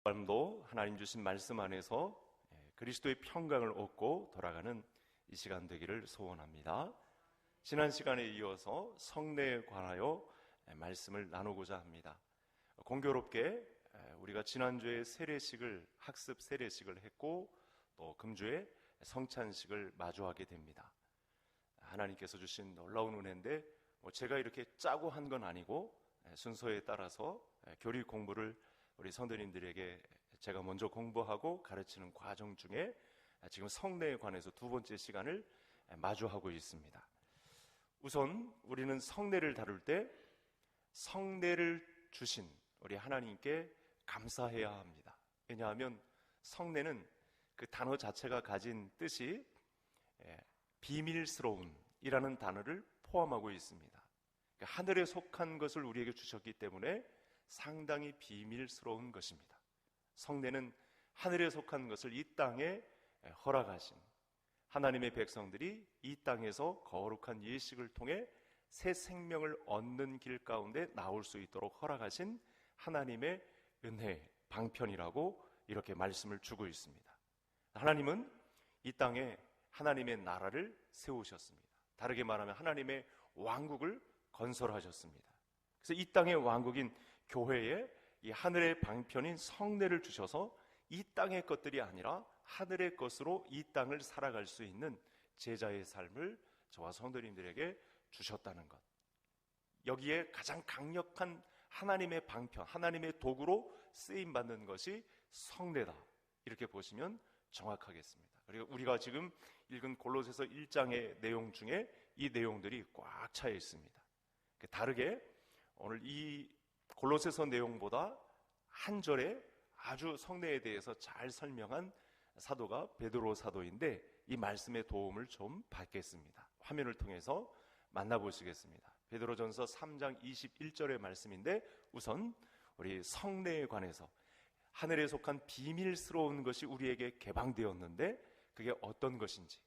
밤도 하나님 주신 말씀 안에서 그리스도의 평강을 얻고 돌아가는 이 시간 되기를 소원합니다. 지난 시간에 이어서 성례에 관하여 말씀을 나누고자 합니다. 공교롭게 우리가 지난주에 세례식을 학습 세례식을 했고 또 금주에 성찬식을 마주하게 됩니다. 하나님께서 주신 놀라운 은혜인데 제가 이렇게 짜고 한 건 아니고 순서에 따라서 교리 공부를 우리 성도님들에게 제가 먼저 공부하고 가르치는 과정 중에 지금 성례에 관해서 두 번째 시간을 마주하고 있습니다. 우선 우리는 성례를 다룰 때 성례를 주신 우리 하나님께 감사해야 합니다. 왜냐하면 성례는 그 단어 자체가 가진 뜻이 비밀스러운 이라는 단어를 포함하고 있습니다. 그러니까 하늘에 속한 것을 우리에게 주셨기 때문에 상당히 비밀스러운 것입니다. 성례는 하늘에 속한 것을 이 땅에 허락하신 하나님의 백성들이 이 땅에서 거룩한 예식을 통해 새 생명을 얻는 길 가운데 나올 수 있도록 허락하신 하나님의 은혜, 방편이라고 이렇게 말씀을 주고 있습니다. 하나님은 이 땅에 하나님의 나라를 세우셨습니다. 다르게 말하면 하나님의 왕국을 건설하셨습니다. 그래서 이 땅의 왕국인 교회에 이 하늘의 방편인 성례를 주셔서 이 땅의 것들이 아니라 하늘의 것으로 이 땅을 살아갈 수 있는 제자의 삶을 저와 성도님들에게 주셨다는 것, 여기에 가장 강력한 하나님의 방편, 하나님의 도구로 쓰임받는 것이 성례다, 이렇게 보시면 정확하겠습니다. 그리고 우리가 지금 읽은 골로새서 1장의 내용 중에 이 내용들이 꽉 차 있습니다. 다르게 오늘 이 골로새서 내용보다 한 절에 아주 성례에 대해서 잘 설명한 사도가 베드로 사도인데 이 말씀의 도움을 좀 받겠습니다. 화면을 통해서 만나보시겠습니다. 베드로전서 3장 21절의 말씀인데 우선 우리 성례에 관해서 하늘에 속한 비밀스러운 것이 우리에게 개방되었는데 그게 어떤 것인지,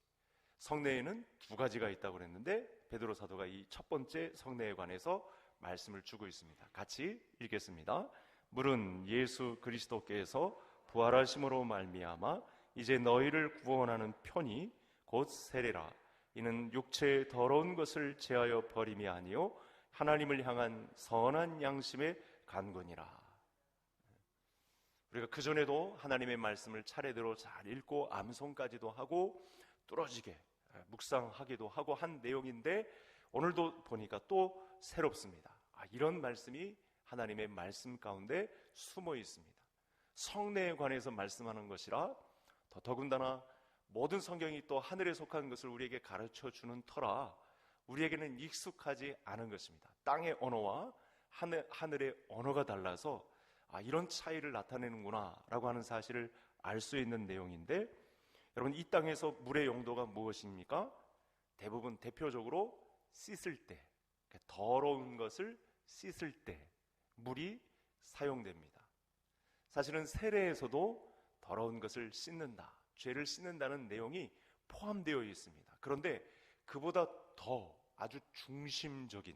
성례에는 두 가지가 있다고 그랬는데 베드로 사도가 이 첫 번째 성례에 관해서 말씀을 주고 있습니다. 같이 읽겠습니다. 물은 예수 그리스도께서 부활하심으로 말미암아 이제 너희를 구원하는 편이 곧 세례라. 이는 육체의 더러운 것을 제하여 버림이 아니요 하나님을 향한 선한 양심의 간구니라. 우리가 그전에도 하나님의 말씀을 차례대로 잘 읽고 암송까지도 하고 뚫어지게 묵상하기도 하고 한 내용인데 오늘도 보니까 또 새롭습니다. 이런 말씀이 하나님의 말씀 가운데 숨어 있습니다. 성례에 관해서 말씀하는 것이라 더군다나 모든 성경이 또 하늘에 속한 것을 우리에게 가르쳐 주는 터라 우리에게는 익숙하지 않은 것입니다. 땅의 언어와 하늘의 언어가 달라서 이런 차이를 나타내는구나 라고 하는 사실을 알 수 있는 내용인데, 여러분 이 땅에서 물의 용도가 무엇입니까? 대부분 대표적으로 씻을 때, 더러운 것을 씻을 때 물이 사용됩니다. 사실은 세례에서도 더러운 것을 씻는다, 죄를 씻는다는 내용이 포함되어 있습니다. 그런데 그보다 더 아주 중심적인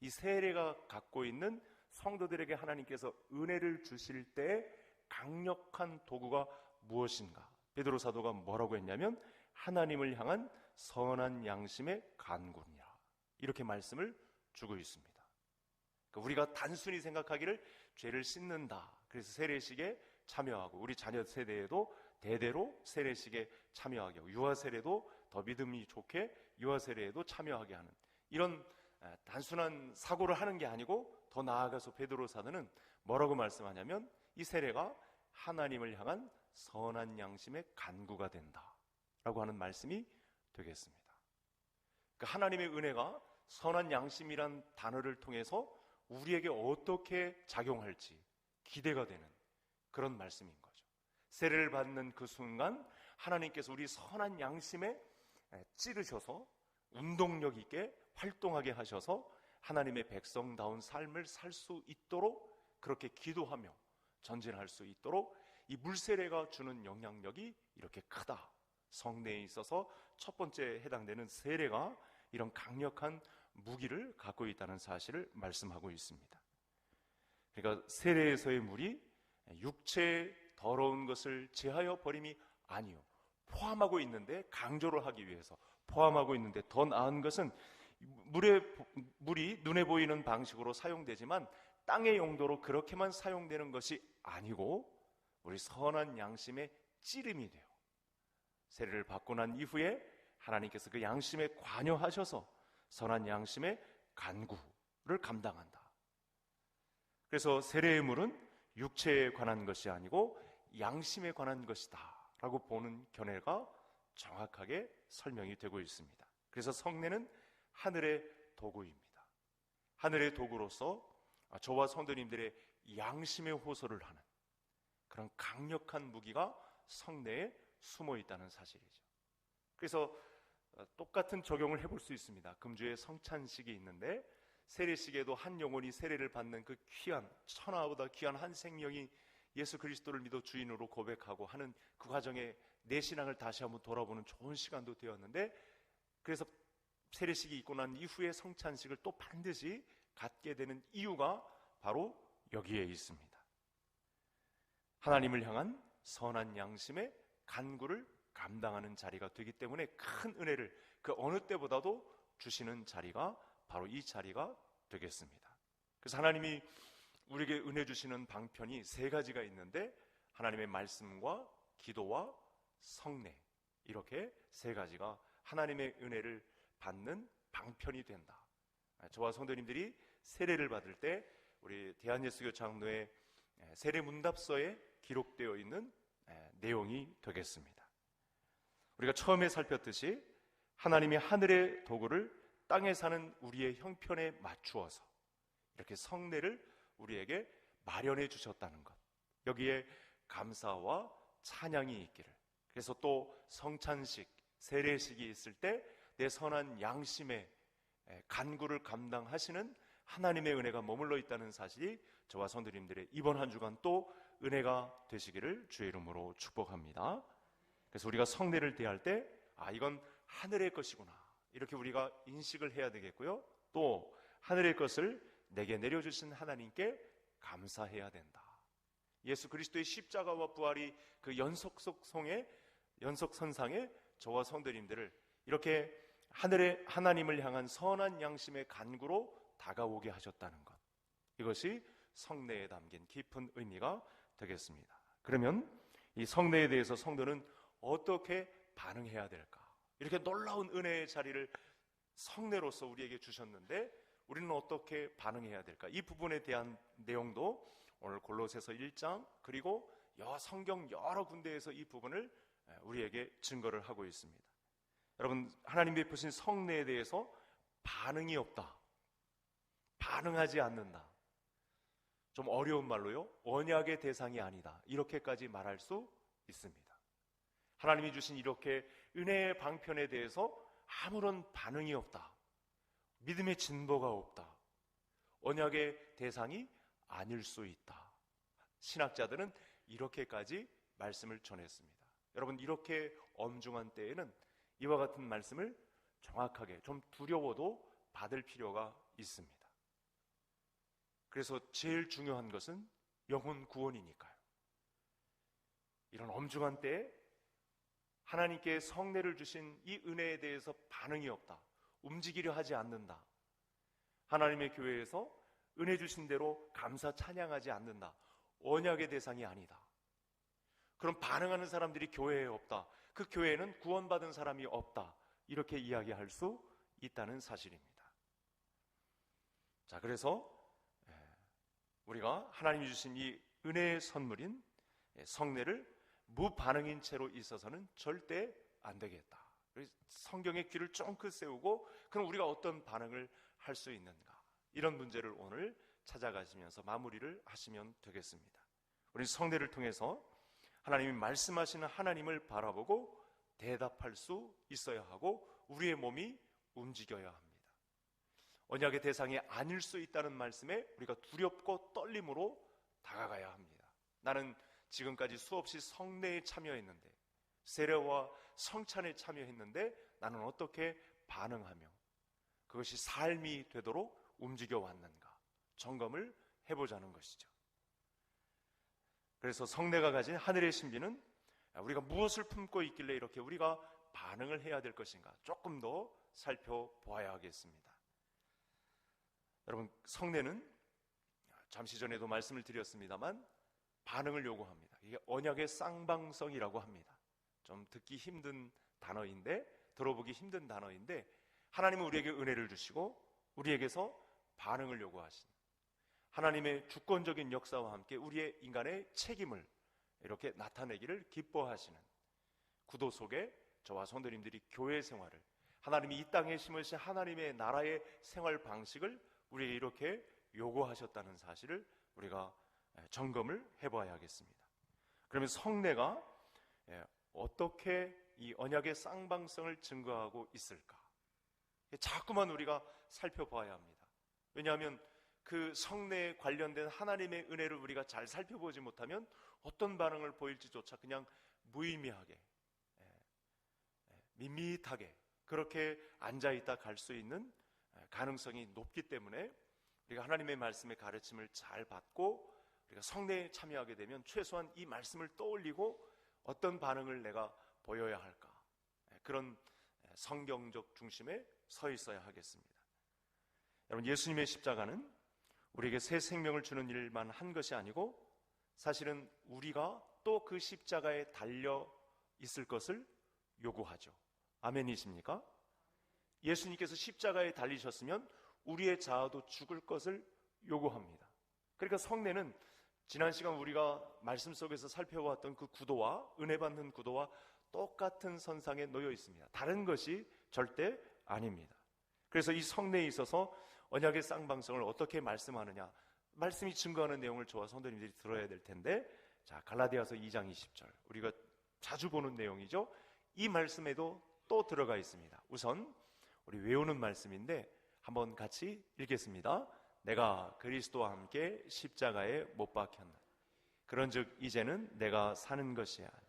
이 세례가 갖고 있는 성도들에게 하나님께서 은혜를 주실 때 강력한 도구가 무엇인가? 베드로 사도가 뭐라고 했냐면 하나님을 향한 선한 양심의 간구니라, 이렇게 말씀을 주고 있습니다. 그러니까 우리가 단순히 생각하기를 죄를 씻는다, 그래서 세례식에 참여하고 우리 자녀 세대에도 대대로 세례식에 참여하게 하고 유아 세례도 더 믿음이 좋게 유아 세례에도 참여하게 하는 이런 단순한 사고를 하는 게 아니고, 더 나아가서 베드로 사도는 뭐라고 말씀하냐면 이 세례가 하나님을 향한 선한 양심의 간구가 된다라고 하는 말씀이 되겠습니다. 그러니까 하나님의 은혜가 선한 양심이란 단어를 통해서 우리에게 어떻게 작용할지 기대가 되는 그런 말씀인 거죠. 세례를 받는 그 순간 하나님께서 우리 선한 양심에 찌르셔서 운동력 있게 활동하게 하셔서 하나님의 백성다운 삶을 살 수 있도록 그렇게 기도하며 전진할 수 있도록 이 물세례가 주는 영향력이 이렇게 크다. 성례에 있어서 첫 번째 해당되는 세례가 이런 강력한 무기를 갖고 있다는 사실을 말씀하고 있습니다. 그러니까 세례에서의 물이 육체의 더러운 것을 제하여 버림이 아니요, 포함하고 있는데, 강조를 하기 위해서 포함하고 있는데, 더 나은 것은 물이 눈에 보이는 방식으로 사용되지만 땅의 용도로 그렇게만 사용되는 것이 아니고 우리 선한 양심의 찌름이 돼요. 세례를 받고 난 이후에 하나님께서 그 양심에 관여하셔서 선한 양심의 간구를 감당한다. 그래서 세례의 물은 육체에 관한 것이 아니고 양심에 관한 것이다 라고 보는 견해가 정확하게 설명이 되고 있습니다. 그래서 성례는 하늘의 도구입니다. 하늘의 도구로서 저와 성도님들의 양심의 호소를 하는 그런 강력한 무기가 성례에 숨어 있다는 사실이죠. 그래서 똑같은 적용을 해볼 수 있습니다. 금주에 성찬식이 있는데, 세례식에도 한 영혼이 세례를 받는 그 귀한, 천하보다 귀한 한 생명이 예수 그리스도를 믿어 주인으로 고백하고 하는 그 과정에 내 신앙을 다시 한번 돌아보는 좋은 시간도 되었는데, 그래서 세례식이 있고 난 이후에 성찬식을 또 반드시 갖게 되는 이유가 바로 여기에 있습니다. 하나님을 향한 선한 양심의 간구를 감당하는 자리가 되기 때문에 큰 은혜를 그 어느 때보다도 주시는 자리가 바로 이 자리가 되겠습니다. 그래서 하나님이 우리에게 은혜 주시는 방편이 세 가지가 있는데, 하나님의 말씀과 기도와 성례, 이렇게 세 가지가 하나님의 은혜를 받는 방편이 된다. 저와 성도님들이 세례를 받을 때 우리 대한예수교 장로의 세례 문답서에 기록되어 있는 내용이 되겠습니다. 우리가 처음에 살폈듯이 하나님이 하늘의 도구를 땅에 사는 우리의 형편에 맞추어서 이렇게 성례를 우리에게 마련해 주셨다는 것, 여기에 감사와 찬양이 있기를, 그래서 또 성찬식, 세례식이 있을 때 내 선한 양심의 간구를 감당하시는 하나님의 은혜가 머물러 있다는 사실이 저와 성도님들의 이번 한 주간 또 은혜가 되시기를 주의 이름으로 축복합니다. 그래서 우리가 성례를 대할 때 이건 하늘의 것이구나, 이렇게 우리가 인식을 해야 되겠고요. 또 하늘의 것을 내게 내려주신 하나님께 감사해야 된다. 예수 그리스도의 십자가와 부활이 그 연속선상에 저와 성도님들을 이렇게 하나님을 향한 선한 양심의 간구로 다가오게 하셨다는 것, 이것이 성례에 담긴 깊은 의미가 되겠습니다. 그러면 이 성례에 대해서 성도는 어떻게 반응해야 될까? 이렇게 놀라운 은혜의 자리를 성례로서 우리에게 주셨는데 우리는 어떻게 반응해야 될까? 이 부분에 대한 내용도 오늘 골로새서 1장 그리고 성경 여러 군데에서 이 부분을 우리에게 증거를 하고 있습니다. 여러분, 하나님 베푸신 성례에 대해서 반응이 없다, 반응하지 않는다, 좀 어려운 말로요, 언약의 대상이 아니다, 이렇게까지 말할 수 있습니다. 하나님이 주신 이렇게 은혜의 방편에 대해서 아무런 반응이 없다, 믿음의 진보가 없다, 언약의 대상이 아닐 수 있다, 신학자들은 이렇게까지 말씀을 전했습니다. 여러분, 이렇게 엄중한 때에는 이와 같은 말씀을 정확하게, 좀 두려워도 받을 필요가 있습니다. 그래서 제일 중요한 것은 영혼 구원이니까요. 이런 엄중한 때에 하나님께 성례를 주신 이 은혜에 대해서 반응이 없다, 움직이려 하지 않는다, 하나님의 교회에서 은혜 주신 대로 감사 찬양하지 않는다, 언약의 대상이 아니다, 그럼 반응하는 사람들이 교회에 없다, 그 교회에는 구원받은 사람이 없다, 이렇게 이야기할 수 있다는 사실입니다. 자, 그래서 우리가 하나님이 주신 이 은혜의 선물인 성례를 무반응인 채로 있어서는 절대 안 되겠다. 성경의 귀를 쫑긋 세우고 그럼 우리가 어떤 반응을 할 수 있는가, 이런 문제를 오늘 찾아가시면서 마무리를 하시면 되겠습니다. 우리 성례를 통해서 하나님이 말씀하시는 하나님을 바라보고 대답할 수 있어야 하고 우리의 몸이 움직여야 합니다. 언약의 대상이 아닐 수 있다는 말씀에 우리가 두렵고 떨림으로 다가가야 합니다. 나는 지금까지 수없이 성례에 참여했는데, 세례와 성찬에 참여했는데 나는 어떻게 반응하며 그것이 삶이 되도록 움직여 왔는가 점검을 해보자는 것이죠. 그래서 성례가 가진 하늘의 신비는 우리가 무엇을 품고 있길래 이렇게 우리가 반응을 해야 될 것인가 조금 더 살펴보아야 하겠습니다. 여러분, 성례는 잠시 전에도 말씀을 드렸습니다만 반응을 요구합니다. 이게 언약의 쌍방성이라고 합니다. 좀 듣기 힘든 단어인데, 들어보기 힘든 단어인데, 하나님은 우리에게 은혜를 주시고 우리에게서 반응을 요구하신, 하나님의 주권적인 역사와 함께 우리의 인간의 책임을 이렇게 나타내기를 기뻐하시는 구도 속에 저와 성도님들이 교회 생활을, 하나님이 이 땅에 심으신 하나님의 나라의 생활 방식을 우리에게 이렇게 요구하셨다는 사실을 우리가 점검을 해봐야 하겠습니다. 그러면 성례가 어떻게 이 언약의 쌍방성을 증거하고 있을까? 자꾸만 우리가 살펴봐야 합니다. 왜냐하면 그 성례에 관련된 하나님의 은혜를 우리가 잘 살펴보지 못하면 어떤 반응을 보일지조차 그냥 무의미하게, 밋밋하게 그렇게 앉아있다 갈 수 있는 가능성이 높기 때문에 우리가 하나님의 말씀의 가르침을 잘 받고 우리가 성례에 참여하게 되면 최소한 이 말씀을 떠올리고 어떤 반응을 내가 보여야 할까, 그런 성경적 중심에 서 있어야 하겠습니다. 여러분, 예수님의 십자가는 우리에게 새 생명을 주는 일만 한 것이 아니고 사실은 우리가 또 그 십자가에 달려 있을 것을 요구하죠. 아멘이십니까? 예수님께서 십자가에 달리셨으면 우리의 자아도 죽을 것을 요구합니다. 그러니까 성례는 지난 시간 우리가 말씀 속에서 살펴보았던 그 구도와, 은혜 받는 구도와 똑같은 선상에 놓여 있습니다. 다른 것이 절대 아닙니다. 그래서 이 성례에 있어서 언약의 쌍방성을 어떻게 말씀하느냐, 말씀이 증거하는 내용을 저와 성도님들이 들어야 될 텐데, 자, 갈라디아서 2장 20절, 우리가 자주 보는 내용이죠. 이 말씀에도 또 들어가 있습니다. 우선 우리 외우는 말씀인데 한번 같이 읽겠습니다. 내가 그리스도와 함께 십자가에 못 박혔나, 그런즉 이제는 내가 사는 것이 아니라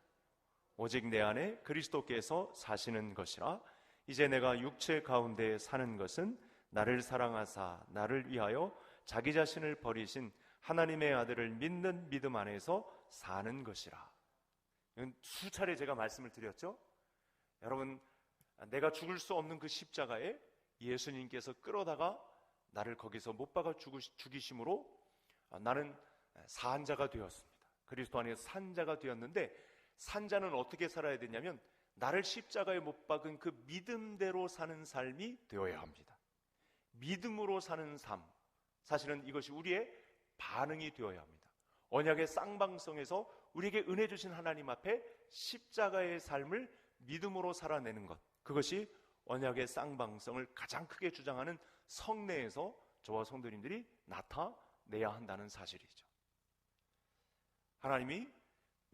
오직 내 안에 그리스도께서 사시는 것이라. 이제 내가 육체 가운데 사는 것은 나를 사랑하사 나를 위하여 자기 자신을 버리신 하나님의 아들을 믿는 믿음 안에서 사는 것이라. 수차례 제가 말씀을 드렸죠. 여러분, 내가 죽을 수 없는 그 십자가에 예수님께서 끌어다가 나를 거기서 못 박아 죽이심으로 나는 산자가 되었습니다. 그리스도 안에서 산자가 되었는데, 산자는 어떻게 살아야 되냐면 나를 십자가에 못 박은 그 믿음대로 사는 삶이 되어야 합니다. 믿음으로 사는 삶, 사실은 이것이 우리의 반응이 되어야 합니다. 언약의 쌍방성에서 우리에게 은혜 주신 하나님 앞에 십자가의 삶을 믿음으로 살아내는 것, 그것이 언약의 쌍방성을 가장 크게 주장하는 성례에서 저와 성도님들이 나타내야 한다는 사실이죠. 하나님이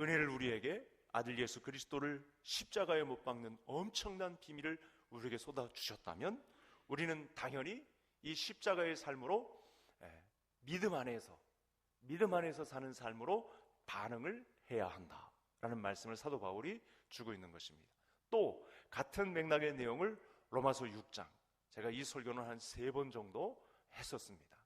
은혜를 우리에게, 아들 예수 그리스도를 십자가에 못 박는 엄청난 비밀을 우리에게 쏟아주셨다면 우리는 당연히 이 십자가의 삶으로 믿음 안에서 사는 삶으로 반응을 해야 한다라는 말씀을 사도 바울이 주고 있는 것입니다. 또 같은 맥락의 내용을 로마서 6장, 제가 이 설교는 한 3번 정도 했었습니다.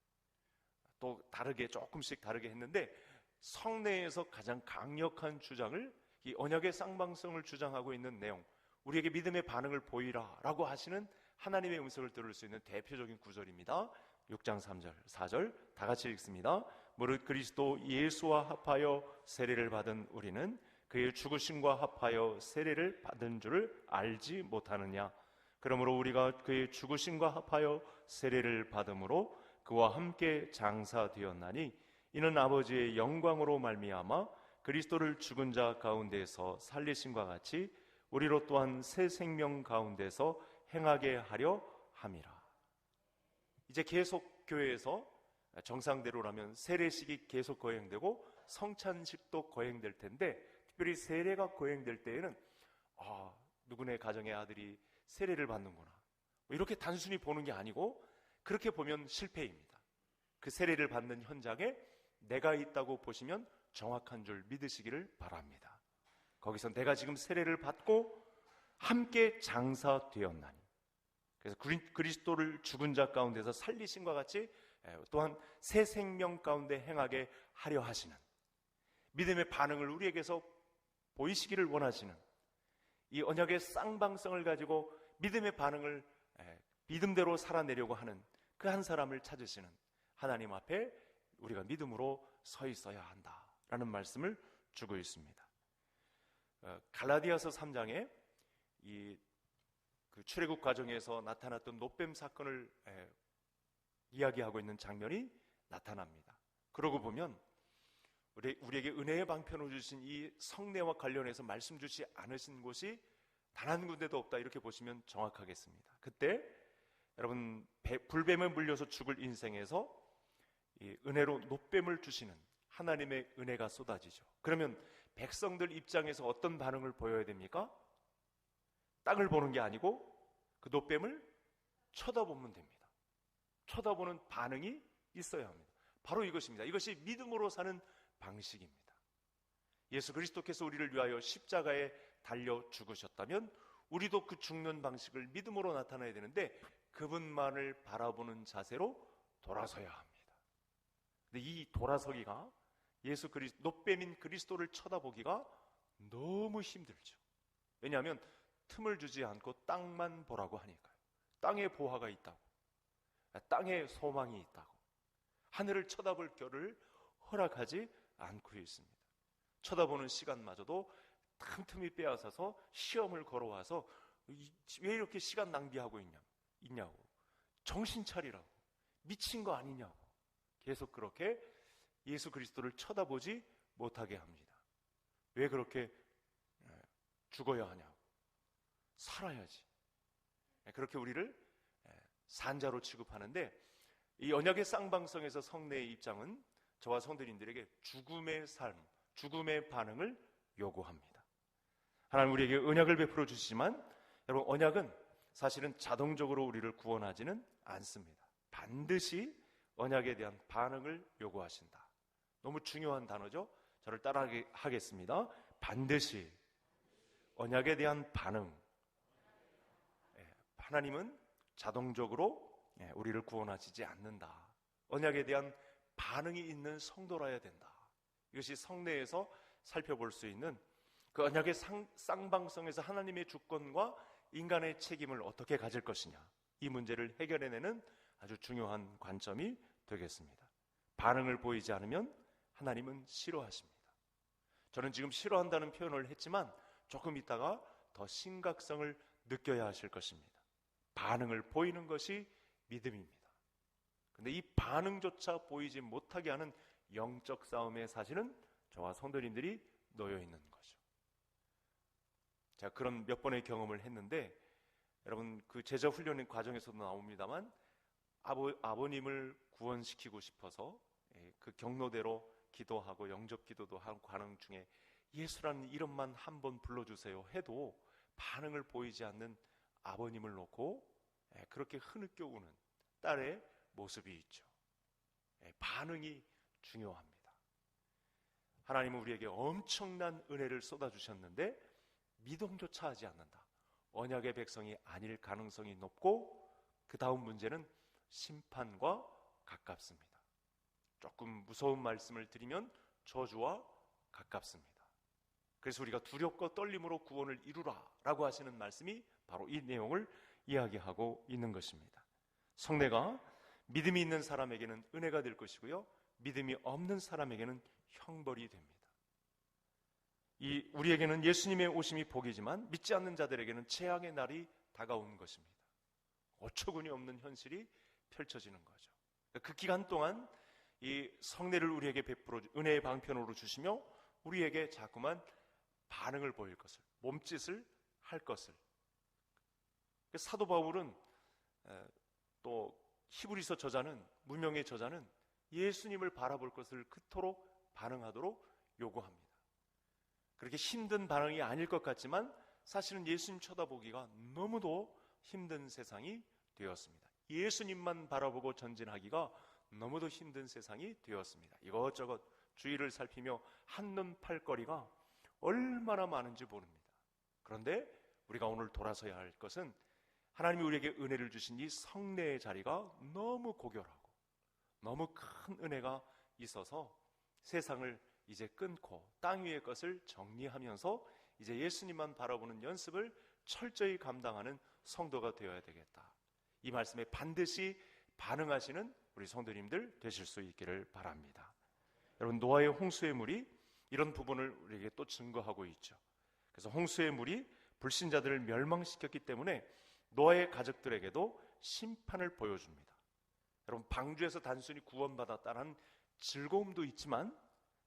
또 조금씩 다르게 했는데, 성례에서 가장 강력한 주장을, 이 언약의 쌍방성을 주장하고 있는 내용, 우리에게 믿음의 반응을 보이라 라고 하시는 하나님의 음성을 들을 수 있는 대표적인 구절입니다. 6장 3절 4절 다 같이 읽습니다. 무릇 그리스도 예수와 합하여 세례를 받은 우리는 그의 죽으심과 합하여 세례를 받은 줄을 알지 못하느냐. 그러므로 우리가 그의 죽으심과 합하여 세례를 받음으로 그와 함께 장사되었나니 이는 아버지의 영광으로 말미암아 그리스도를 죽은 자 가운데서 살리심과 같이 우리로 또한 새 생명 가운데서 행하게 하려 함이라. 이제 계속 교회에서 정상대로라면 세례식이 계속 거행되고 성찬식도 거행될 텐데, 특별히 세례가 거행될 때에는 누구네 가정의 아들이 세례를 받는구나, 이렇게 단순히 보는 게 아니고, 그렇게 보면 실패입니다. 그 세례를 받는 현장에 내가 있다고 보시면 정확한 줄 믿으시기를 바랍니다. 거기서 내가 지금 세례를 받고 함께 장사되었나니, 그래서 그리스도를 죽은 자 가운데서 살리심과 같이 또한 새 생명 가운데 행하게 하려 하시는, 믿음의 반응을 우리에게서 보이시기를 원하시는 이 언약의 쌍방성을 가지고 믿음의 반응을 믿음대로 살아내려고 하는 그 한 사람을 찾으시는 하나님 앞에 우리가 믿음으로 서 있어야 한다라는 말씀을 주고 있습니다. 갈라디아서 3장에 그 출애굽 과정에서 나타났던 놋뱀 사건을 이야기하고 있는 장면이 나타납니다. 그러고 보면 우리에게 은혜의 방편을 주신 이 성례와 관련해서 말씀 주시 않으신 곳이 단 한 군데도 없다, 이렇게 보시면 정확하겠습니다. 그때 여러분, 불뱀에 물려서 죽을 인생에서 이 은혜로 놋뱀을 주시는 하나님의 은혜가 쏟아지죠. 그러면 백성들 입장에서 어떤 반응을 보여야 됩니까? 땅을 보는 게 아니고 그 놋뱀을 쳐다보면 됩니다. 쳐다보는 반응이 있어야 합니다. 바로 이것입니다. 이것이 믿음으로 사는 방식입니다. 예수 그리스도께서 우리를 위하여 십자가에 달려 죽으셨다면 우리도 그 죽는 방식을 믿음으로 나타내야 되는데 그분만을 바라보는 자세로 돌아서야 합니다. 근데 이 돌아서기가 놋뱀인 그리스도를 쳐다보기가 너무 힘들죠. 왜냐하면 틈을 주지 않고 땅만 보라고 하니까요. 땅에 보화가 있다고, 땅에 소망이 있다고, 하늘을 쳐다볼 겨를 허락하지 않고 있습니다. 쳐다보는 시간마저도 틈틈이 빼앗아서 시험을 걸어와서 왜 이렇게 시간 낭비하고 있냐고, 정신 차리라고, 미친 거 아니냐고 계속 그렇게 예수 그리스도를 쳐다보지 못하게 합니다. 왜 그렇게 죽어야 하냐고, 살아야지, 그렇게 우리를 산자로 취급하는데, 이 언약의 쌍방성에서 성례의 입장은 저와 성도님들에게 죽음의 삶, 죽음의 반응을 요구합니다. 하나님 우리에게 언약을 베풀어 주시지만 여러분, 언약은 사실은 자동적으로 우리를 구원하지는 않습니다. 반드시 언약에 대한 반응을 요구하신다. 너무 중요한 단어죠. 저를 따라하겠습니다. 반드시 언약에 대한 반응. 하나님은 자동적으로 우리를 구원하시지 않는다. 언약에 대한 반응이 있는 성도라야 된다. 이것이 성례에서 살펴볼 수 있는 그 언약의 쌍방성에서 하나님의 주권과 인간의 책임을 어떻게 가질 것이냐, 이 문제를 해결해내는 아주 중요한 관점이 되겠습니다. 반응을 보이지 않으면 하나님은 싫어하십니다. 저는 지금 싫어한다는 표현을 했지만 조금 있다가 더 심각성을 느껴야 하실 것입니다. 반응을 보이는 것이 믿음입니다. 근데 이 반응조차 보이지 못하게 하는 영적 싸움에 사실은 저와 성도님들이 놓여 있는 거죠. 제가 그런 몇 번의 경험을 했는데, 여러분 그 제자 훈련 과정에서도 나옵니다만 아버님을 구원시키고 싶어서 그 경로대로 기도하고 영접 기도도 하는 중에 예수라는 이름만 한번 불러주세요 해도 반응을 보이지 않는 아버님을 놓고 그렇게 흐느껴 우는 딸의 모습이 있죠. 반응이 중요합니다. 하나님은 우리에게 엄청난 은혜를 쏟아주셨는데 믿음조차 하지 않는다. 언약의 백성이 아닐 가능성이 높고, 그 다음 문제는 심판과 가깝습니다. 조금 무서운 말씀을 드리면 저주와 가깝습니다. 그래서 우리가 두렵고 떨림으로 구원을 이루라 라고 하시는 말씀이 바로 이 내용을 이야기하고 있는 것입니다. 성례가 믿음이 있는 사람에게는 은혜가 될 것이고요, 믿음이 없는 사람에게는 형벌이 됩니다. 우리에게는 예수님의 오심이 복이지만 믿지 않는 자들에게는 재앙의 날이 다가온 것입니다. 어처구니 없는 현실이 펼쳐지는 거죠. 그 기간 동안 이 성례를 우리에게 베풀어 은혜의 방편으로 주시며 우리에게 자꾸만 반응을 보일 것을, 몸짓을 할 것을. 사도 바울은 또 히브리서 저자는, 무명의 저자는 예수님을 바라볼 것을 그토록 반응하도록 요구합니다. 그렇게 힘든 반응이 아닐 것 같지만 사실은 예수님 쳐다보기가 너무도 힘든 세상이 되었습니다. 예수님만 바라보고 전진하기가 너무도 힘든 세상이 되었습니다. 이것저것 주위를 살피며 한눈 팔 거리가 얼마나 많은지 모릅니다. 그런데 우리가 오늘 돌아서야 할 것은 하나님이 우리에게 은혜를 주신 이 성례의 자리가 너무 고결하고 너무 큰 은혜가 있어서 세상을 이제 끊고 땅 위의 것을 정리하면서 이제 예수님만 바라보는 연습을 철저히 감당하는 성도가 되어야 되겠다. 이 말씀에 반드시 반응하시는 우리 성도님들 되실 수 있기를 바랍니다. 여러분, 노아의 홍수의 물이 이런 부분을 우리에게 또 증거하고 있죠. 그래서 홍수의 물이 불신자들을 멸망시켰기 때문에 노아의 가족들에게도 심판을 보여줍니다. 여러분, 방주에서 단순히 구원받았다는 즐거움도 있지만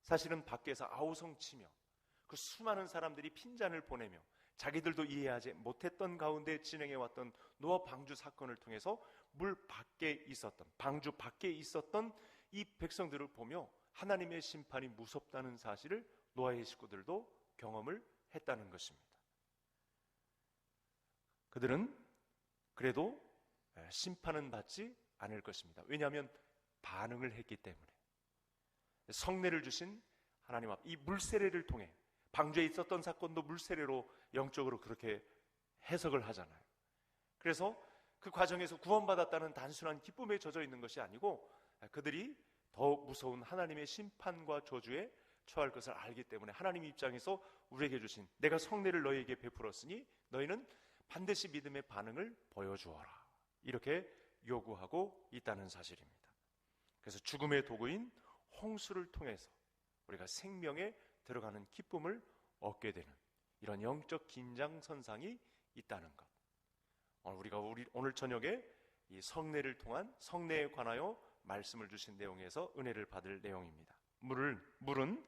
사실은 밖에서 아우성치며 그 수많은 사람들이 핀잔을 보내며 자기들도 이해하지 못했던 가운데 진행해왔던 노아 방주 사건을 통해서 물 밖에 있었던, 방주 밖에 있었던 이 백성들을 보며 하나님의 심판이 무섭다는 사실을 노아의 식구들도 경험을 했다는 것입니다. 그들은 그래도 심판은 받지 않을 것입니다. 왜냐하면 반응을 했기 때문에. 성례를 주신 하나님 앞, 이 물세례를 통해, 방주에 있었던 사건도 물세례로 영적으로 그렇게 해석을 하잖아요. 그래서 그 과정에서 구원받았다는 단순한 기쁨에 젖어 있는 것이 아니고 그들이 더 무서운 하나님의 심판과 저주에 처할 것을 알기 때문에 하나님 입장에서 우리에게 주신, 내가 성례를 너희에게 베풀었으니 너희는 반드시 믿음의 반응을 보여주어라, 이렇게 요구하고 있다는 사실입니다. 그래서 죽음의 도구인 홍수를 통해서 우리가 생명에 들어가는 기쁨을 얻게 되는 이런 영적 긴장선상이 있다는 것. 우리가 오늘 저녁에 이 성례를 통한, 성례에 관하여 말씀을 주신 내용에서 은혜를 받을 내용입니다. 물은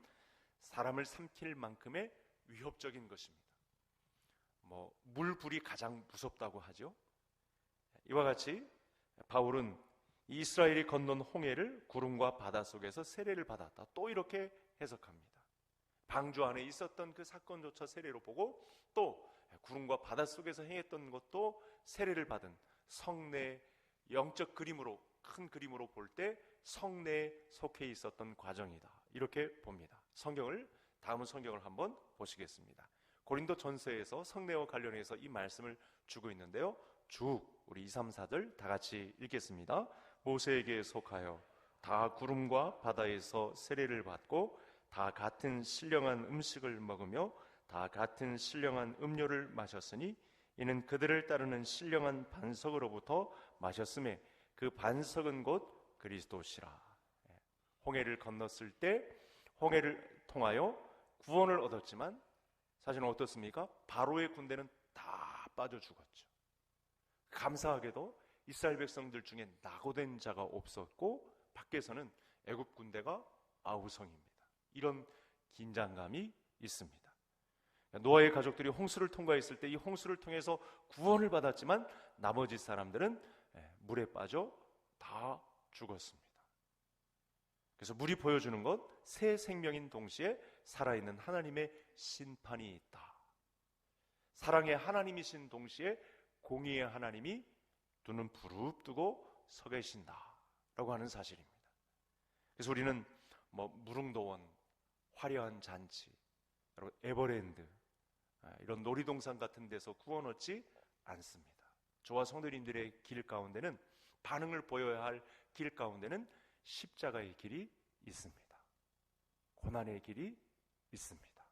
사람을 삼킬 만큼의 위협적인 것입니다. 물불이 가장 무섭다고 하죠. 이와 같이 바울은 이스라엘이 건넌 홍해를 구름과 바다 속에서 세례를 받았다, 또 이렇게 해석합니다. 방주 안에 있었던 그 사건조차 세례로 보고, 또 구름과 바다 속에서 행했던 것도 세례를 받은 성례, 영적 그림으로, 큰 그림으로 볼 때 성례에 속해 있었던 과정이다, 이렇게 봅니다. 다음은 성경을 한번 보시겠습니다. 고린도 전서에서 성례와 관련해서 이 말씀을 주고 있는데요, 우리 2, 3, 4들 다 같이 읽겠습니다. 모세에게 속하여 다 구름과 바다에서 세례를 받고 다 같은 신령한 음식을 먹으며 다 같은 신령한 음료를 마셨으니 이는 그들을 따르는 신령한 반석으로부터 마셨음에 그 반석은 곧 그리스도시라. 홍해를 건넜을 때 홍해를 통하여 구원을 얻었지만 사실은 어떻습니까? 바로의 군대는 다 빠져 죽었죠. 감사하게도 이스라엘 백성들 중에 낙오된 자가 없었고 밖에서는 애굽 군대가 아우성입니다. 이런 긴장감이 있습니다. 노아의 가족들이 홍수를 통과했을 때 이 홍수를 통해서 구원을 받았지만 나머지 사람들은 물에 빠져 다 죽었습니다. 그래서 물이 보여주는 것, 새 생명인 동시에 살아있는 하나님의 심판이 있다. 사랑의 하나님이신 동시에 공의의 하나님이 눈은 부릅뜨고 서 계신다라고 하는 사실입니다. 그래서 우리는 무릉도원, 화려한 잔치, 에버랜드, 이런 놀이동산 같은 데서 구원 얻지 않습니다. 저와 성도님들의 길 가운데는, 반응을 보여야 할 길 가운데는 십자가의 길이 있습니다. 고난의 길이 있습니다.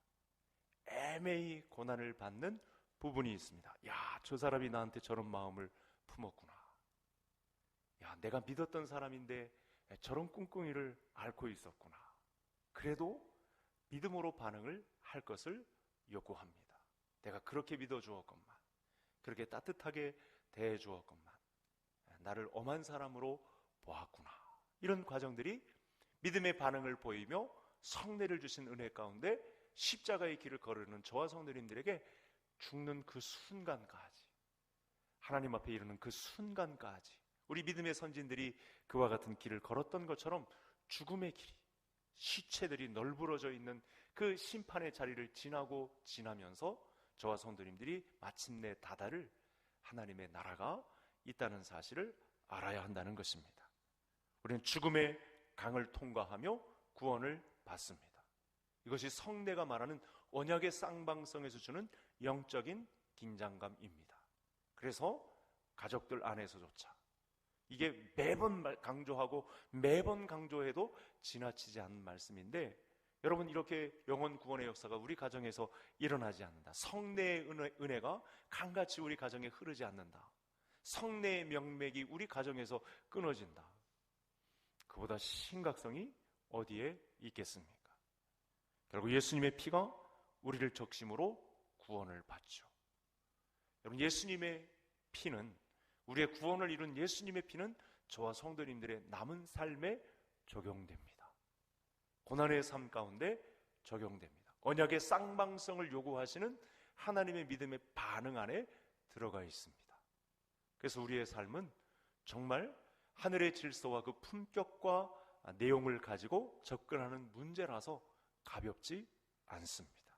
애매히 고난을 받는 부분이 있습니다. 저 사람이 나한테 저런 마음을 품었구나. 내가 믿었던 사람인데 저런 꿍꿍이를 앓고 있었구나. 그래도 믿음으로 반응을 할 것을 요구합니다. 내가 그렇게 믿어주었건만, 그렇게 따뜻하게 대해주었건만, 나를 엄한 사람으로 보았구나. 이런 과정들이 믿음의 반응을 보이며 성례를 주신 은혜 가운데 십자가의 길을 걸으는 저와 성도님들에게 죽는 그 순간까지, 하나님 앞에 이르는 그 순간까지 우리 믿음의 선진들이 그와 같은 길을 걸었던 것처럼 죽음의 길이, 시체들이 널브러져 있는 그 심판의 자리를 지나면서 저와 성도님들이 마침내 다다를 하나님의 나라가 있다는 사실을 알아야 한다는 것입니다. 우리는 죽음의 강을 통과하며 구원을 받습니다. 이것이 성례가 말하는 언약의 쌍방성에서 주는 영적인 긴장감입니다. 그래서 가족들 안에서조차 이게 매번 강조하고 매번 강조해도 지나치지 않는 말씀인데, 여러분, 이렇게 영혼 구원의 역사가 우리 가정에서 일어나지 않는다. 성례의 은혜가 강같이 우리 가정에 흐르지 않는다. 성례의 명맥이 우리 가정에서 끊어진다. 그보다 심각성이 어디에 있겠습니까? 결국 예수님의 피가 우리를 적심으로 구원을 받죠. 여러분, 예수님의 피는, 우리의 구원을 이룬 예수님의 피는 저와 성도님들의 남은 삶에 적용됩니다. 고난의 삶 가운데 적용됩니다. 언약의 쌍방성을 요구하시는 하나님의 믿음의 반응 안에 들어가 있습니다. 그래서 우리의 삶은 정말 하늘의 질서와 그 품격과 내용을 가지고 접근하는 문제라서 가볍지 않습니다.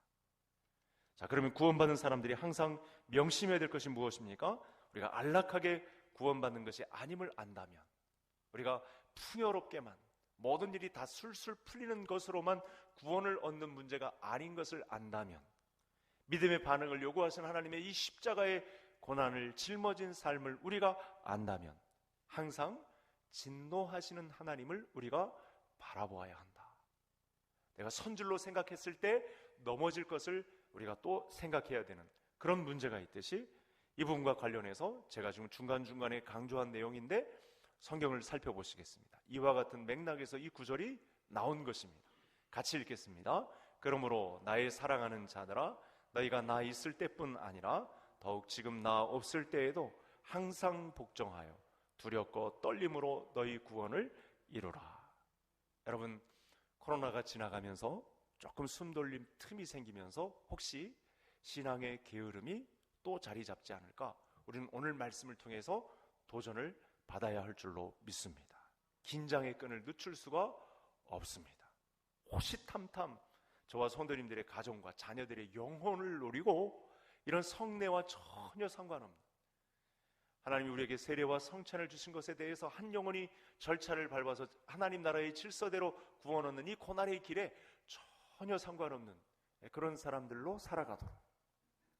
자, 그러면 구원받은 사람들이 항상 명심해야 될 것이 무엇입니까? 우리가 안락하게 구원받는 것이 아님을 안다면, 우리가 풍요롭게만 모든 일이 다 술술 풀리는 것으로만 구원을 얻는 문제가 아닌 것을 안다면, 믿음의 반응을 요구하시는 하나님의 이 십자가의 고난을 짊어진 삶을 우리가 안다면 항상 진노하시는 하나님을 우리가 바라보아야 한다. 내가 선줄로 생각했을 때 넘어질 것을 우리가 또 생각해야 되는 그런 문제가 있듯이, 이 부분과 관련해서 제가 지금 중간중간에 강조한 내용인데 성경을 살펴보시겠습니다. 이와 같은 맥락에서 이 구절이 나온 것입니다. 같이 읽겠습니다. 그러므로 나의 사랑하는 자들아, 너희가 나 있을 때뿐 아니라 더욱 지금 나 없을 때에도 항상 복종하여 두렵고 떨림으로 너희 구원을 이루라. 여러분, 코로나가 지나가면서 조금 숨돌림 틈이 생기면서 혹시 신앙의 게으름이 또 자리 잡지 않을까? 우리는 오늘 말씀을 통해서 도전을 받아야 할 줄로 믿습니다. 긴장의 끈을 늦출 수가 없습니다. 호시탐탐 저와 성도님들의 가정과 자녀들의 영혼을 노리고 이런 성례와 전혀 상관없는, 하나님이 우리에게 세례와 성찬을 주신 것에 대해서 한 영혼이 절차를 밟아서 하나님 나라의 질서대로 구원 얻는 이 고난의 길에 전혀 상관없는 그런 사람들로 살아가도록,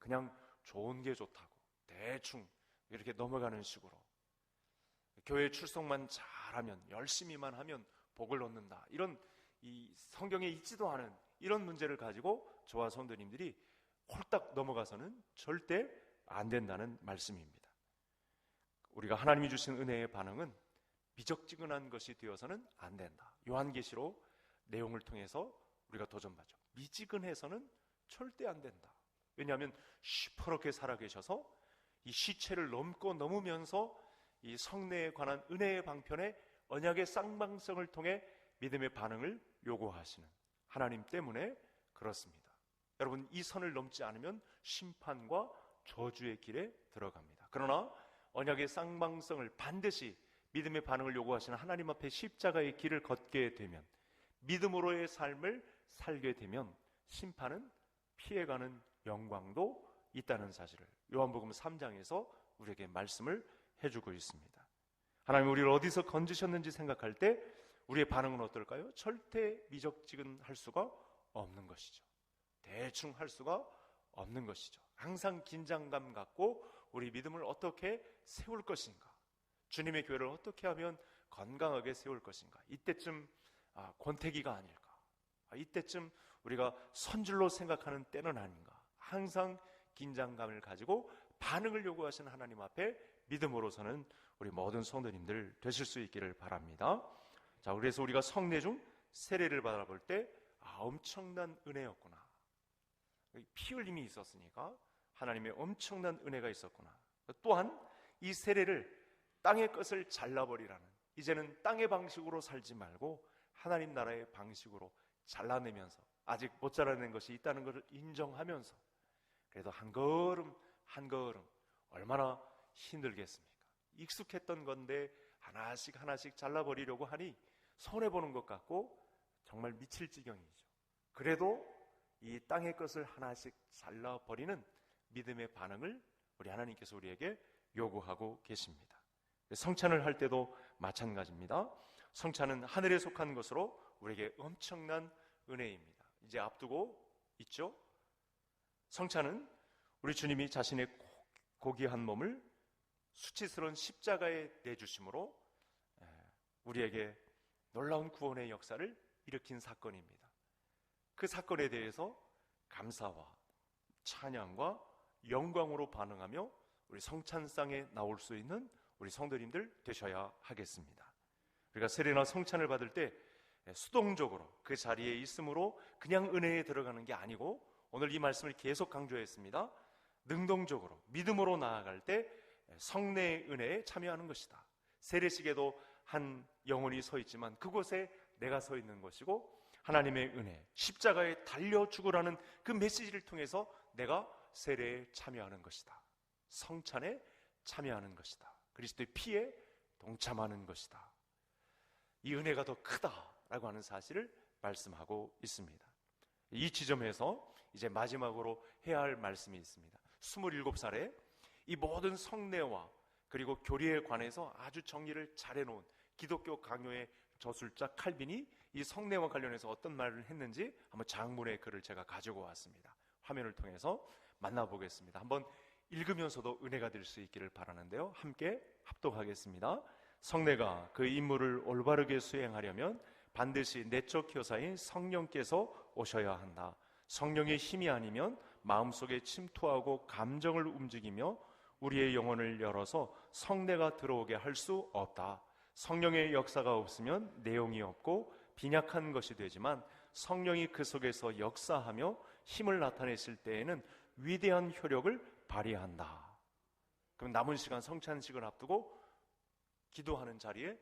그냥 좋은 게 좋다고 대충 이렇게 넘어가는 식으로, 교회 출석만 잘하면, 열심히만 하면 복을 얻는다, 이런 이 성경에 있지도 않은 이런 문제를 가지고 저와 성도님들이 홀딱 넘어가서는 절대 안 된다는 말씀입니다. 우리가 하나님이 주신 은혜의 반응은 미적지근한 것이 되어서는 안 된다. 요한계시록 내용을 통해서 우리가 도전받죠. 미지근해서는 절대 안 된다. 왜냐하면 시퍼렇게 살아계셔서 이 시체를 넘으면서 이 성례에 관한 은혜의 방편에 언약의 쌍방성을 통해 믿음의 반응을 요구하시는 하나님 때문에 그렇습니다. 여러분, 이 선을 넘지 않으면 심판과 저주의 길에 들어갑니다. 그러나 언약의 쌍방성을 반드시 믿음의 반응을 요구하시는 하나님 앞에 십자가의 길을 걷게 되면, 믿음으로의 삶을 살게 되면 심판은 피해가는 영광도 있다는 사실을 요한복음 3장에서 우리에게 말씀을 해주고 있습니다. 하나님 우리를 어디서 건지셨는지 생각할 때 우리의 반응은 어떨까요? 절대 미적지근할 수가 없는 것이죠. 대충 할 수가 없는 것이죠. 항상 긴장감 갖고 우리 믿음을 어떻게 세울 것인가, 주님의 교회를 어떻게 하면 건강하게 세울 것인가, 이때쯤 권태기가 아닐까, 이때쯤 우리가 선줄로 생각하는 때는 아닌가, 항상 긴장감을 가지고 반응을 요구하시는 하나님 앞에 믿음으로서는 우리 모든 성도님들 되실 수 있기를 바랍니다. 자, 그래서 우리가 성례 중 세례를 바라볼 때 엄청난 은혜였구나, 피 흘림이 있었으니까 하나님의 엄청난 은혜가 있었구나. 또한 이 세례를 땅의 것을 잘라버리라는, 이제는 땅의 방식으로 살지 말고 하나님 나라의 방식으로 잘라내면서, 아직 못 잘라낸 것이 있다는 것을 인정하면서, 그래도 한 걸음 한 걸음 얼마나 힘들겠습니까? 익숙했던 건데 하나씩 하나씩 잘라버리려고 하니 손해보는 것 같고 정말 미칠 지경이죠. 그래도 이 땅의 것을 하나씩 잘라버리는 믿음의 반응을 우리 하나님께서 우리에게 요구하고 계십니다. 성찬을 할 때도 마찬가지입니다. 성찬은 하늘에 속한 것으로 우리에게 엄청난 은혜입니다. 이제 앞두고 있죠. 성찬은 우리 주님이 자신의 고귀한 몸을 수치스러운 십자가에 내주심으로 우리에게 놀라운 구원의 역사를 일으킨 사건입니다. 그 사건에 대해서 감사와 찬양과 영광으로 반응하며 우리 성찬상에 나올 수 있는 우리 성도님들 되셔야 하겠습니다. 우리가 세례나 성찬을 받을 때 수동적으로 그 자리에 있음으로 그냥 은혜에 들어가는 게 아니고, 오늘 이 말씀을 계속 강조했습니다. 능동적으로 믿음으로 나아갈 때 성례의 은혜에 참여하는 것이다. 세례식에도 한 영혼이 서 있지만 그곳에 내가 서 있는 것이고, 하나님의 은혜, 십자가에 달려 죽으라는 그 메시지를 통해서 내가 세례에 참여하는 것이다. 성찬에 참여하는 것이다. 그리스도의 피에 동참하는 것이다. 이 은혜가 더 크다라고 하는 사실을 말씀하고 있습니다. 이 지점에서 이제 마지막으로 해야 할 말씀이 있습니다. 27살에 이 모든 성례와 그리고 교리에 관해서 아주 정리를 잘 해놓은 기독교 강요의 저술자 칼빈이 이 성례와 관련해서 어떤 말을 했는지 한번 장문의 글을 제가 가지고 왔습니다. 화면을 통해서 만나보겠습니다. 한번 읽으면서도 은혜가 될 수 있기를 바라는데요, 함께 합독하겠습니다. 성례가 그 임무를 올바르게 수행하려면 반드시 내적 교사인 성령께서 오셔야 한다. 성령의 힘이 아니면 마음속에 침투하고 감정을 움직이며 우리의 영혼을 열어서 성례가 들어오게 할 수 없다. 성령의 역사가 없으면 내용이 없고 빈약한 것이 되지만, 성령이 그 속에서 역사하며 힘을 나타내실 때에는 위대한 효력을 발휘한다. 그럼 남은 시간 성찬식을 앞두고 기도하는 자리에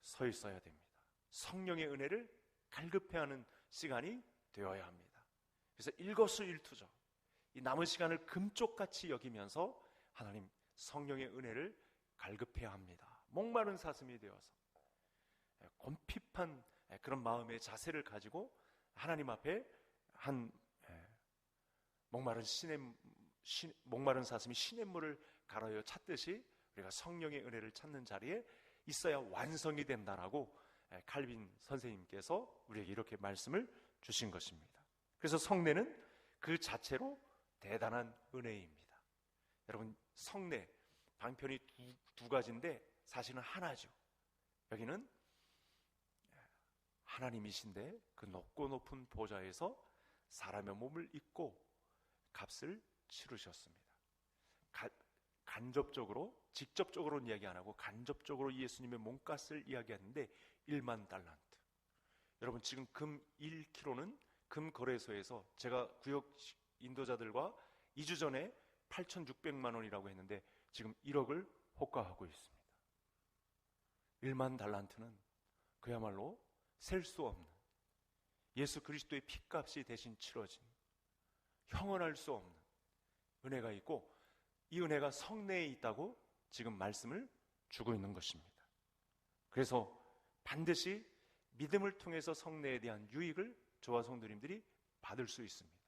서 있어야 됩니다. 성령의 은혜를 갈급해하는 시간이 되어야 합니다. 그래서 일거수일투족, 이 남은 시간을 금쪽같이 여기면서 하나님, 성령의 은혜를 갈급해야 합니다. 목마른 사슴이 되어서 곰핍한 그런 마음의 자세를 가지고 하나님 앞에 목마른 사슴이 시냇물을 갈아여 찾듯이 우리가 성령의 은혜를 찾는 자리에 있어야 완성이 된다라고 칼빈 선생님께서 우리에게 이렇게 말씀을 주신 것입니다. 그래서 성례는 그 자체로 대단한 은혜입니다. 여러분, 성례 방편이 두 가지인데 사실은 하나죠. 여기는 하나님이신데 그 높고 높은 보좌에서 사람의 몸을 입고 값을 치르셨습니다. 간접적으로, 직접적으로는 이야기 안 하고 간접적으로 예수님의 몸값을 이야기하는데 1만 달란트. 여러분, 지금 금 1kg는 금 거래소에서, 제가 구역 인도자들과 2주 전에 8,600만 원이라고 했는데 지금 1억을 호가하고 있습니다. 1만 달란트는 그야말로 셀 수 없는 예수 그리스도의 피값이 대신 치러진 형언할 수 없는 은혜가 있고, 이 은혜가 성례에 있다고 지금 말씀을 주고 있는 것입니다. 그래서 반드시 믿음을 통해서 성례에 대한 유익을 저와 성도님들이 받을 수 있습니다.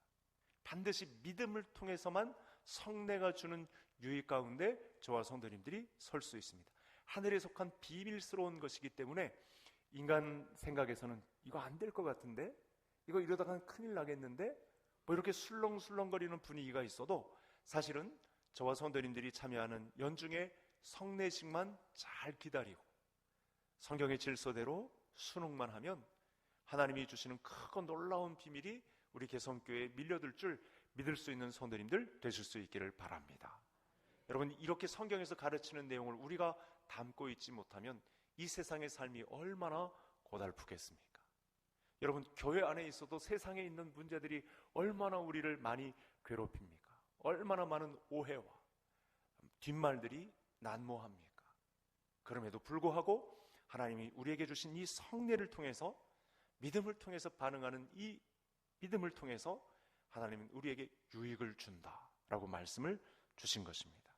반드시 믿음을 통해서만 성례가 주는 유익 가운데 저와 성도님들이 설 수 있습니다. 하늘에 속한 비밀스러운 것이기 때문에 인간 생각에서는 이거 안 될 것 같은데, 이거 이러다가는 큰일 나겠는데, 뭐 이렇게 술렁술렁거리는 분위기가 있어도 사실은 저와 성도님들이 참여하는 연중의 성례식만 잘 기다리고 성경의 질서대로 순응만 하면 하나님이 주시는 크고 놀라운 비밀이 우리 개성교회에 밀려들 줄 믿을 수 있는 성도님들 되실 수 있기를 바랍니다. 여러분, 이렇게 성경에서 가르치는 내용을 우리가 담고 있지 못하면 이 세상의 삶이 얼마나 고달프겠습니까? 여러분, 교회 안에 있어도 세상에 있는 문제들이 얼마나 우리를 많이 괴롭힙니까? 얼마나 많은 오해와 뒷말들이 난무합니까? 그럼에도 불구하고 하나님이 우리에게 주신 이 성례를 통해서, 믿음을 통해서 반응하는 이 믿음을 통해서 하나님은 우리에게 유익을 준다라고 말씀을 주신 것입니다.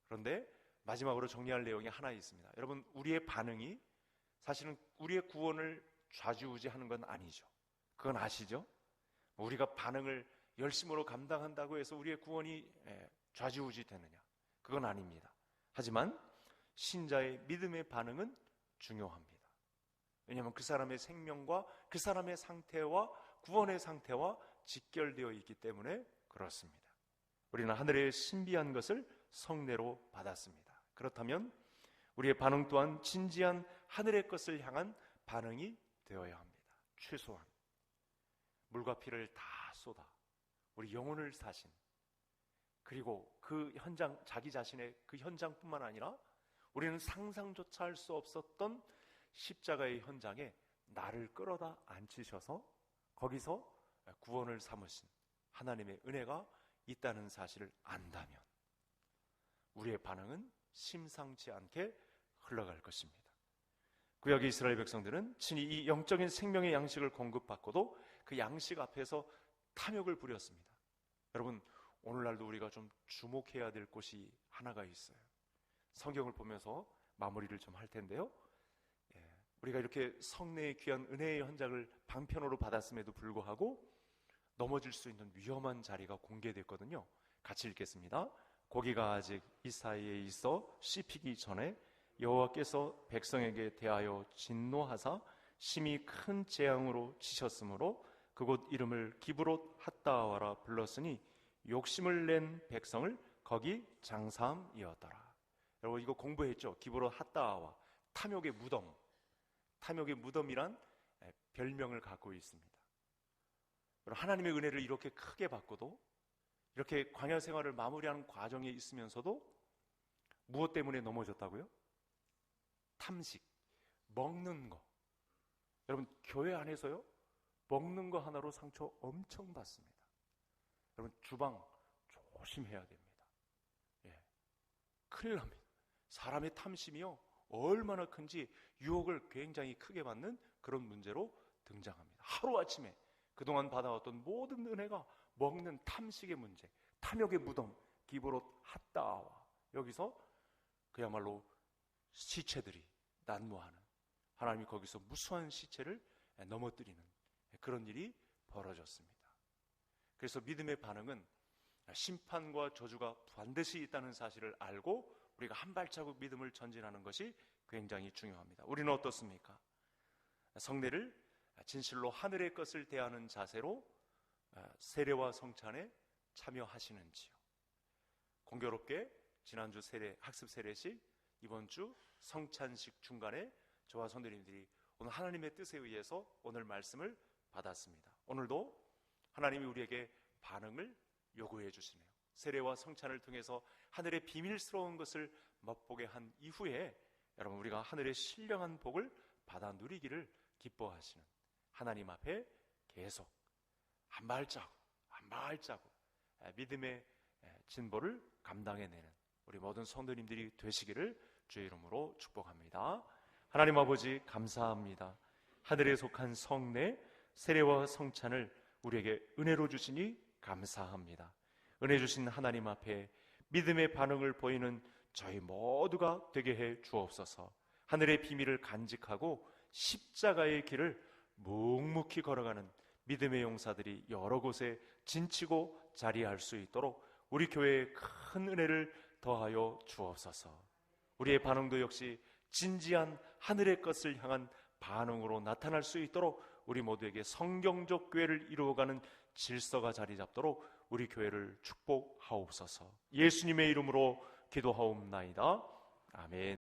그런데 마지막으로 정리할 내용이 하나 있습니다. 여러분, 우리의 반응이 사실은 우리의 구원을 좌지우지하는 건 아니죠. 그건 아시죠? 우리가 반응을 열심으로 감당한다고 해서 우리의 구원이 좌지우지 되느냐? 그건 아닙니다. 하지만 신자의 믿음의 반응은 중요합니다. 왜냐하면 그 사람의 생명과 그 사람의 상태와 구원의 상태와 직결되어 있기 때문에 그렇습니다. 우리는 하늘의 신비한 것을 성례로 받았습니다. 그렇다면 우리의 반응 또한 진지한 하늘의 것을 향한 반응이 되어야 합니다. 최소한 물과 피를 다 쏟아 우리 영혼을 사신, 그리고 그 현장, 자기 자신의 그 현장뿐만 아니라 우리는 상상조차 할 수 없었던 십자가의 현장에 나를 끌어다 앉히셔서 거기서 구원을 삼으신 하나님의 은혜가 있다는 사실을 안다면 우리의 반응은 심상치 않게 흘러갈 것입니다. 구약의 이스라엘 백성들은 친히 이 영적인 생명의 양식을 공급받고도 그 양식 앞에서 탐욕을 부렸습니다. 여러분, 오늘날도 우리가 좀 주목해야 될 곳이 하나가 있어요. 성경을 보면서 마무리를 좀 할 텐데요, 우리가 이렇게 성례의 귀한 은혜의 현장을 방편으로 받았음에도 불구하고 넘어질 수 있는 위험한 자리가 공개됐거든요. 같이 읽겠습니다. 고기가 아직 이 사이에 있어 씹히기 전에 여호와께서 백성에게 대하여 진노하사 심히 큰 재앙으로 치셨으므로 그곳 이름을 기브롯 핫다와라 불렀으니 욕심을 낸 백성을 거기 장사함이었더라. 여러분, 이거 공부했죠? 기브롯 핫다와, 탐욕의 무덤. 탐욕의 무덤이란 별명을 갖고 있습니다. 하나님의 은혜를 이렇게 크게 받고도, 이렇게 광야 생활을 마무리하는 과정에 있으면서도 무엇 때문에 넘어졌다고요? 탐식, 먹는 거. 여러분, 교회 안에서요, 먹는 거 하나로 상처 엄청 받습니다. 여러분, 주방 조심해야 됩니다. 큰일 납니다. 사람의 탐심이요, 얼마나 큰지 유혹을 굉장히 크게 받는 그런 문제로 등장합니다. 하루아침에 그동안 받아왔던 모든 은혜가 먹는 탐식의 문제, 탐욕의 무덤, 기브롯 핫다와, 여기서 그야말로 시체들이 난무하는, 하나님이 거기서 무수한 시체를 넘어뜨리는 그런 일이 벌어졌습니다. 그래서 믿음의 반응은 심판과 저주가 반드시 있다는 사실을 알고 우리가 한 발자국 믿음을 전진하는 것이 굉장히 중요합니다. 우리는 어떻습니까? 성례를 진실로 하늘의 것을 대하는 자세로 세례와 성찬에 참여하시는지요? 공교롭게 지난주 학습 세례식, 이번 주 성찬식 중간에 저와 성도님들이 오늘 하나님의 뜻에 의해서 오늘 말씀을 받았습니다. 오늘도 하나님이 우리에게 반응을 요구해 주시네요. 세례와 성찬을 통해서 하늘의 비밀스러운 것을 맛보게 한 이후에 여러분, 우리가 하늘의 신령한 복을 받아 누리기를 기뻐하시는 하나님 앞에 계속 한 발자국 믿음의 진보를 감당해내는 우리 모든 성도님들이 되시기를 주의 이름으로 축복합니다. 하나님 아버지, 감사합니다. 하늘에 속한 성례, 세례와 성찬을 우리에게 은혜로 주시니 감사합니다. 은혜 주신 하나님 앞에 믿음의 반응을 보이는 저희 모두가 되게 해 주옵소서. 하늘의 비밀을 간직하고 십자가의 길을 묵묵히 걸어가는 믿음의 용사들이 여러 곳에 진치고 자리할 수 있도록 우리 교회에 큰 은혜를 더하여 주옵소서. 우리의 반응도 역시 진지한 하늘의 것을 향한 반응으로 나타날 수 있도록 우리 모두에게 성경적 교회를 이루어가는 질서가 자리 잡도록 우리 교회를 축복하옵소서. 예수님의 이름으로 기도하옵나이다. 아멘.